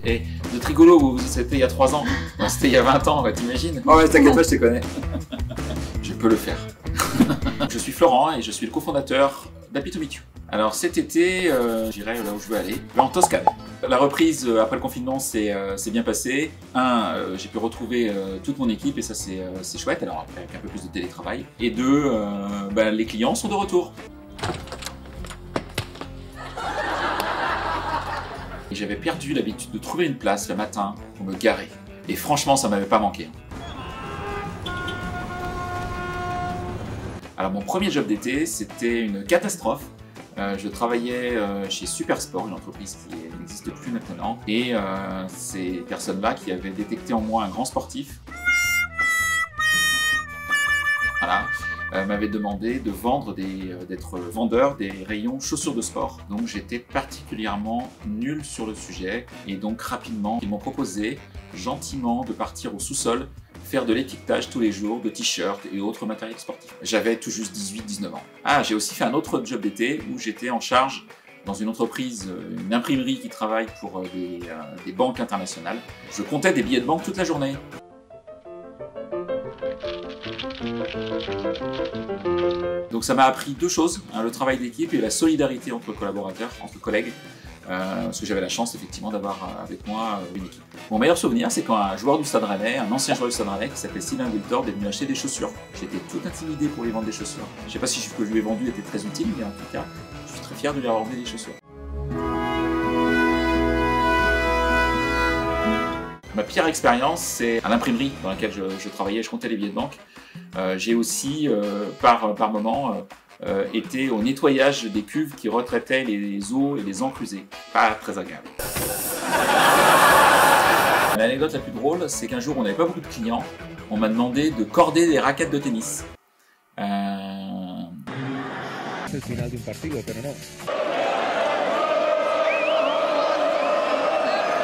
Et de rigolo, c'était il y a 3 ans. C'était il y a 20 ans, t'imagines? Oh ouais, t'inquiète pas, je te connais. Je peux le faire. Je suis Florent et je suis le cofondateur d'Happy to Meet You. Alors cet été, j'irai là où je veux aller, en Toscane. La reprise après le confinement s'est bien passée. J'ai pu retrouver toute mon équipe et ça c'est chouette, alors après avec un peu plus de télétravail. Et 2, les clients sont de retour. J'avais perdu l'habitude de trouver une place le matin pour me garer. Et franchement, ça m'avait pas manqué. Alors mon premier job d'été, c'était une catastrophe. Je travaillais chez Supersport, une entreprise qui n'existe plus maintenant. Et ces personnes-là qui avaient détecté en moi un grand sportif, voilà, m'avaient demandé de vendre d'être vendeur des rayons chaussures de sport. Donc j'étais particulièrement nul sur le sujet. Et donc rapidement, ils m'ont proposé gentiment de partir au sous-sol faire de l'étiquetage tous les jours de t-shirts et autres matériels sportifs. J'avais tout juste 18-19 ans. J'ai aussi fait un autre job d'été où j'étais en charge dans une entreprise, une imprimerie qui travaille pour des banques internationales. Je comptais des billets de banque toute la journée. Donc ça m'a appris 2 choses, le travail d'équipe et la solidarité entre collaborateurs, entre collègues. Parce que j'avais la chance effectivement d'avoir avec moi une équipe. Mon meilleur souvenir, c'est quand un joueur du Stade Rennais, un ancien joueur du Stade Rennais qui s'appelait Sylvain Wiltord est venu acheter des chaussures. J'étais tout intimidé pour lui vendre des chaussures. Je ne sais pas si ce que je lui ai vendu était très utile, mais en tout cas, je suis très fier de lui avoir vendu des chaussures. Ma pire expérience, c'est à l'imprimerie dans laquelle je travaillais, je comptais les billets de banque. J'ai aussi, par moment, était au nettoyage des cuves qui retraitaient les eaux et les encres usées. Pas très agréable. L'anecdote la plus drôle, c'est qu'un jour on n'avait pas beaucoup de clients, on m'a demandé de corder des raquettes de tennis.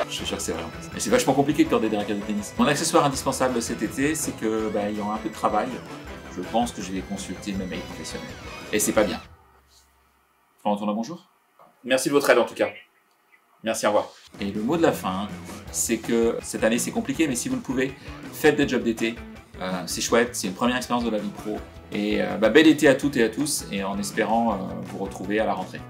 Je suis sûr que c'est vrai en plus. Et c'est vachement compliqué de corder des raquettes de tennis. Mon accessoire indispensable cet été, c'est que il y aura un peu de travail. Je pense que je vais consulter mes mails professionnels. Et c'est pas bien. Florent Tourna, bonjour. Merci de votre aide en tout cas. Merci, au revoir. Et le mot de la fin, c'est que cette année c'est compliqué, mais si vous le pouvez, faites des jobs d'été. C'est chouette, c'est une première expérience de la vie pro. Et bel été à toutes et à tous, et en espérant vous retrouver à la rentrée.